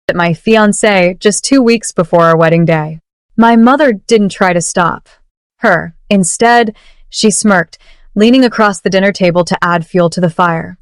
at my fiancé just 2 weeks before our wedding day. My mother didn't try to stop her. Instead, she smirked, leaning across the dinner table to add fuel to the fire.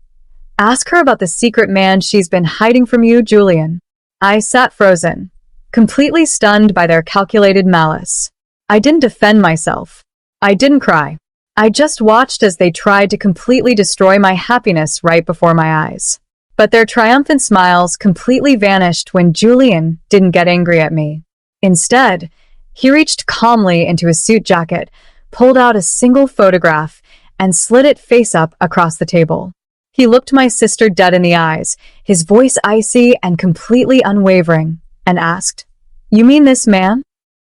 Ask her about the secret man she's been hiding from you, Julian. I sat frozen, completely stunned by their calculated malice. I didn't defend myself. I didn't cry. I just watched as they tried to completely destroy my happiness right before my eyes. But their triumphant smiles completely vanished when Julian didn't get angry at me. Instead, he reached calmly into his suit jacket, pulled out a single photograph, and slid it face up across the table. He looked my sister dead in the eyes, his voice icy and completely unwavering, and asked, "You mean this man?"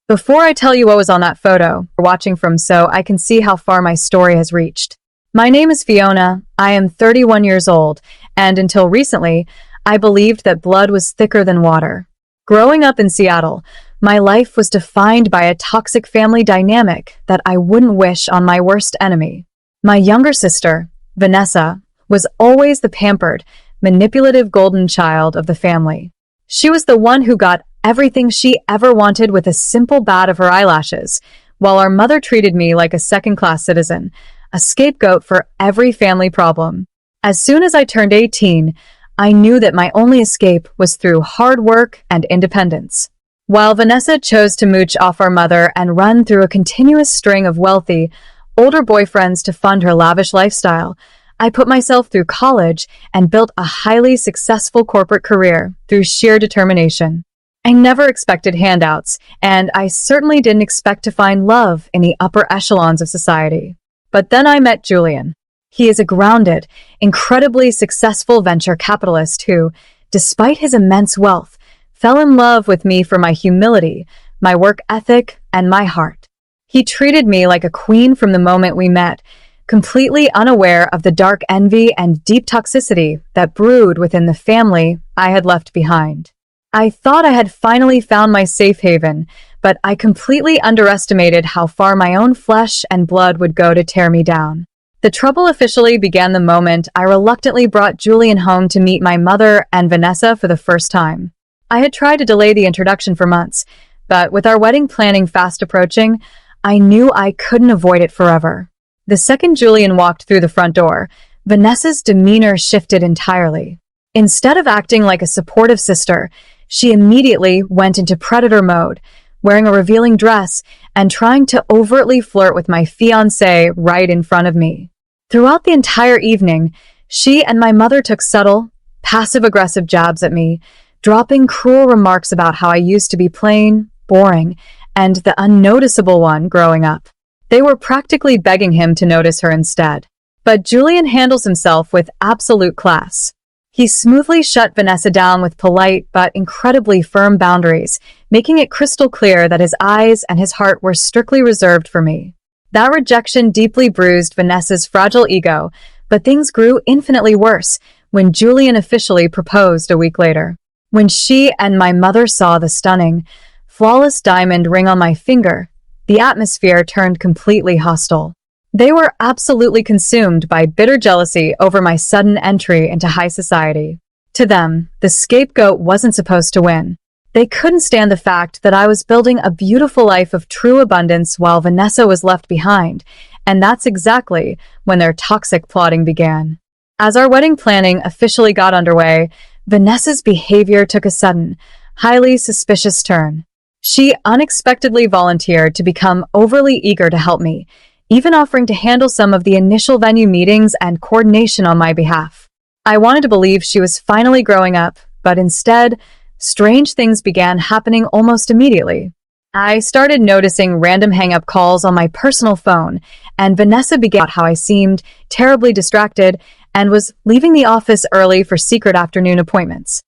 Before I tell you what was on that photo, you're watching from so I can see how far my story has reached. My name is Fiona, I am 31 years old, and until recently, I believed that blood was thicker than water. Growing up in Seattle, my life was defined by a toxic family dynamic that I wouldn't wish on my worst enemy. My younger sister, Vanessa, was always the pampered, manipulative golden child of the family. She was the one who got everything she ever wanted with a simple bat of her eyelashes, while our mother treated me like a second-class citizen, a scapegoat for every family problem. As soon as I turned 18, I knew that my only escape was through hard work and independence. While Vanessa chose to mooch off our mother and run through a continuous string of wealthy, older boyfriends to fund her lavish lifestyle, I put myself through college and built a highly successful corporate career through sheer determination. I never expected handouts, and I certainly didn't expect to find love in the upper echelons of society. But then I met Julian. He is a grounded, incredibly successful venture capitalist who, despite his immense wealth, fell in love with me for my humility, my work ethic, and my heart. He treated me like a queen from the moment we met, completely unaware of the dark envy and deep toxicity that brewed within the family I had left behind. I thought I had finally found my safe haven, but I completely underestimated how far my own flesh and blood would go to tear me down. The trouble officially began the moment I reluctantly brought Julian home to meet my mother and Vanessa for the first time. I had tried to delay the introduction for months, but with our wedding planning fast approaching, I knew I couldn't avoid it forever. The second Julian walked through the front door, Vanessa's demeanor shifted entirely. Instead of acting like a supportive sister, she immediately went into predator mode, wearing a revealing dress and trying to overtly flirt with my fiancé right in front of me. Throughout the entire evening, she and my mother took subtle, passive-aggressive jabs at me, dropping cruel remarks about how I used to be plain, boring, and the unnoticeable one growing up. They were practically begging him to notice her instead. But Julian handles himself with absolute class. He smoothly shut Vanessa down with polite but incredibly firm boundaries, making it crystal clear that his eyes and his heart were strictly reserved for me. That rejection deeply bruised Vanessa's fragile ego, but things grew infinitely worse when Julian officially proposed a week later. When she and my mother saw the stunning, flawless diamond ring on my finger, the atmosphere turned completely hostile. They were absolutely consumed by bitter jealousy over my sudden entry into high society. To them, the scapegoat wasn't supposed to win. They couldn't stand the fact that I was building a beautiful life of true abundance while Vanessa was left behind, and that's exactly when their toxic plotting began. As our wedding planning officially got underway, Vanessa's behavior took a sudden, highly suspicious turn. She unexpectedly volunteered to become overly eager to help me, even offering to handle some of the initial venue meetings and coordination on my behalf. I wanted to believe she was finally growing up, but instead, strange things began happening almost immediately. I started noticing random hang-up calls on my personal phone, and Vanessa began how I seemed terribly distracted and was leaving the office early for secret afternoon appointments.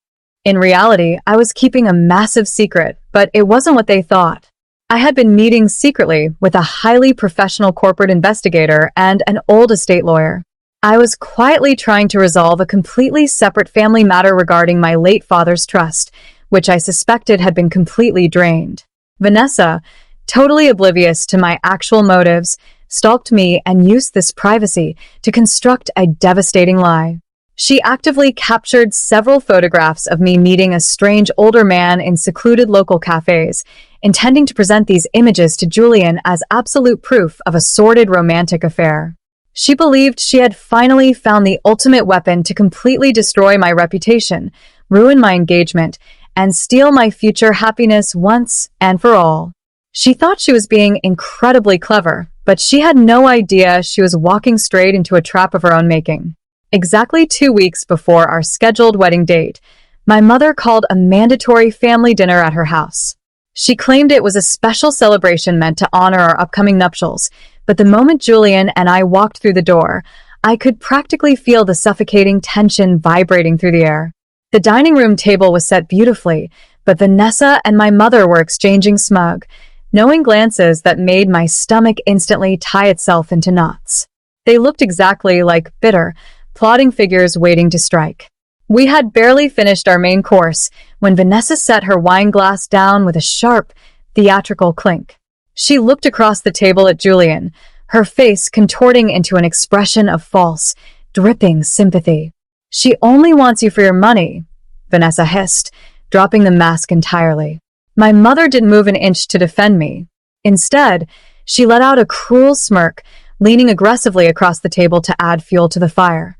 In reality, I was keeping a massive secret, but it wasn't what they thought. I had been meeting secretly with a highly professional corporate investigator and an old estate lawyer. I was quietly trying to resolve a completely separate family matter regarding my late father's trust, which I suspected had been completely drained. Vanessa, totally oblivious to my actual motives, stalked me and used this privacy to construct a devastating lie. She actively captured several photographs of me meeting a strange older man in secluded local cafes, intending to present these images to Julian as absolute proof of a sordid romantic affair. She believed she had finally found the ultimate weapon to completely destroy my reputation, ruin my engagement, and steal my future happiness once and for all. She thought she was being incredibly clever, but she had no idea she was walking straight into a trap of her own making. Exactly 2 weeks before our scheduled wedding date, my mother called a mandatory family dinner at her house. She claimed it was a special celebration meant to honor our upcoming nuptials, but the moment Julian and I walked through the door, I could practically feel the suffocating tension vibrating through the air. The dining room table was set beautifully, but Vanessa and my mother were exchanging smug, knowing glances that made my stomach instantly tie itself into knots. They looked exactly like bitter, plotting figures waiting to strike. We had barely finished our main course when Vanessa set her wine glass down with a sharp, theatrical clink. She looked across the table at Julian, her face contorting into an expression of false, dripping sympathy. "She only wants you for your money," Vanessa hissed, dropping the mask entirely. My mother didn't move an inch to defend me. Instead, she let out a cruel smirk, leaning aggressively across the table to add fuel to the fire.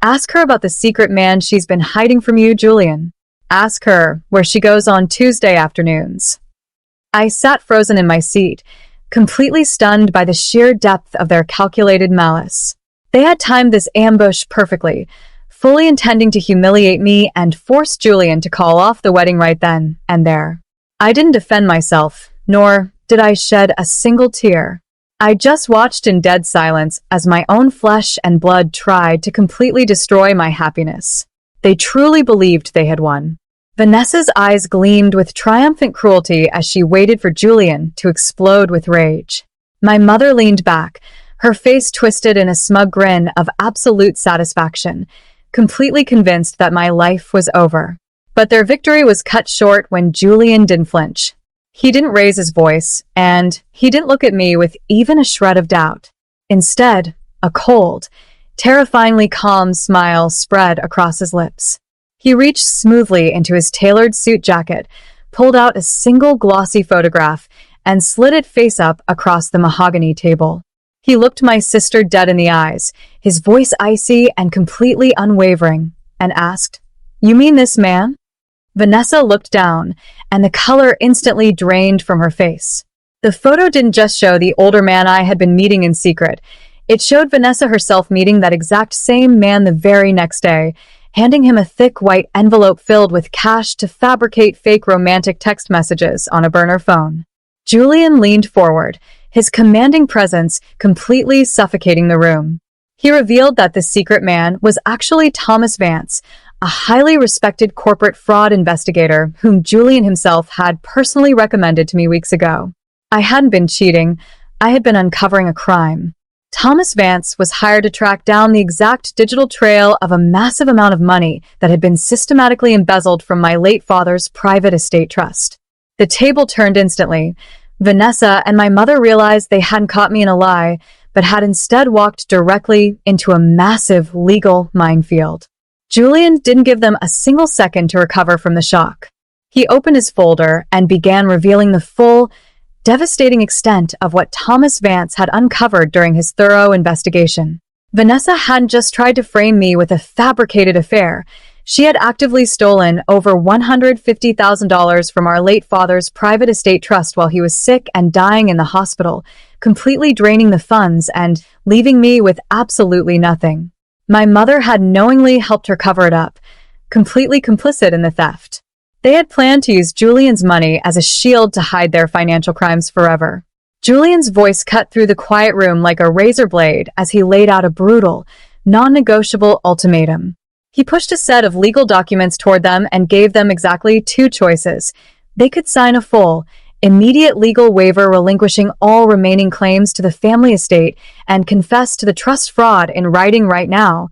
"Ask her about the secret man she's been hiding from you, Julian. Ask her where she goes on Tuesday afternoons." I sat frozen in my seat, completely stunned by the sheer depth of their calculated malice. They had timed this ambush perfectly, fully intending to humiliate me and force Julian to call off the wedding right then and there. I didn't defend myself, nor did I shed a single tear. I just watched in dead silence as my own flesh and blood tried to completely destroy my happiness. They truly believed they had won. Vanessa's eyes gleamed with triumphant cruelty as she waited for Julian to explode with rage. My mother leaned back, her face twisted in a smug grin of absolute satisfaction, completely convinced that my life was over. But their victory was cut short when Julian didn't flinch. He didn't raise his voice, and he didn't look at me with even a shred of doubt. Instead, a cold, terrifyingly calm smile spread across his lips. He reached smoothly into his tailored suit jacket, pulled out a single glossy photograph, and slid it face up across the mahogany table. He looked my sister dead in the eyes, his voice icy and completely unwavering, and asked, "You mean this man?" Vanessa looked down, and the color instantly drained from her face. The photo didn't just show the older man I had been meeting in secret. It showed Vanessa herself meeting that exact same man the very next day, handing him a thick white envelope filled with cash to fabricate fake romantic text messages on a burner phone. Julian leaned forward, his commanding presence completely suffocating the room. He revealed that the secret man was actually Thomas Vance, a highly respected corporate fraud investigator whom Julian himself had personally recommended to me weeks ago. I hadn't been cheating, I had been uncovering a crime. Thomas Vance was hired to track down the exact digital trail of a massive amount of money that had been systematically embezzled from my late father's private estate trust. The table turned instantly. Vanessa and my mother realized they hadn't caught me in a lie, but had instead walked directly into a massive legal minefield. Julian didn't give them a single second to recover from the shock. He opened his folder and began revealing the full, devastating extent of what Thomas Vance had uncovered during his thorough investigation. Vanessa hadn't just tried to frame me with a fabricated affair. She had actively stolen over $150,000 from our late father's private estate trust while he was sick and dying in the hospital, completely draining the funds and leaving me with absolutely nothing. My mother had knowingly helped her cover it up, completely complicit in the theft. They had planned to use Julian's money as a shield to hide their financial crimes forever. Julian's voice cut through the quiet room like a razor blade as he laid out a brutal, non-negotiable ultimatum. He pushed a set of legal documents toward them and gave them exactly two choices. They could sign a full, immediate legal waiver relinquishing all remaining claims to the family estate and confess to the trust fraud in writing right now,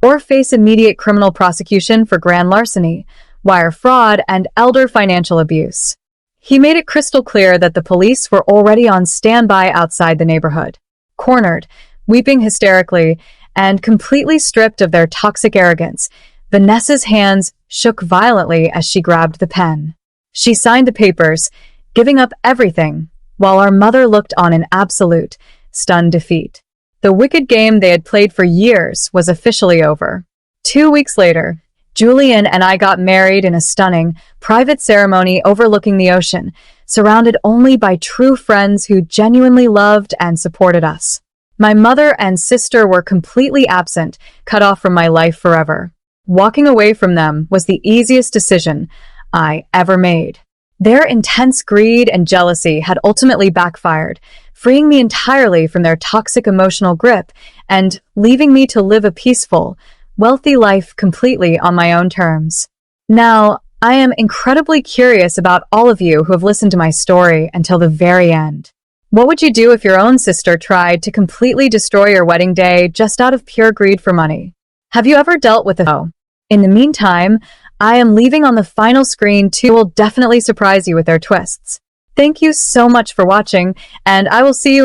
or face immediate criminal prosecution for grand larceny, wire fraud, and elder financial abuse. He made it crystal clear that the police were already on standby outside the neighborhood. Cornered, weeping hysterically, and completely stripped of their toxic arrogance, Vanessa's hands shook violently as she grabbed the pen. She signed the papers, giving up everything, while our mother looked on in absolute, stunned defeat. The wicked game they had played for years was officially over. 2 weeks later, Julian and I got married in a stunning, private ceremony overlooking the ocean, surrounded only by true friends who genuinely loved and supported us. My mother and sister were completely absent, cut off from my life forever. Walking away from them was the easiest decision I ever made. Their intense greed and jealousy had ultimately backfired, freeing me entirely from their toxic emotional grip and leaving me to live a peaceful, wealthy life completely on my own terms. Now, I am incredibly curious about all of you who have listened to my story until the very end. What would you do if your own sister tried to completely destroy your wedding day just out of pure greed for money? Have you ever dealt with a... In the meantime, I am leaving on the final screen two will definitely surprise you with their twists. Thank you so much for watching, and I will see you in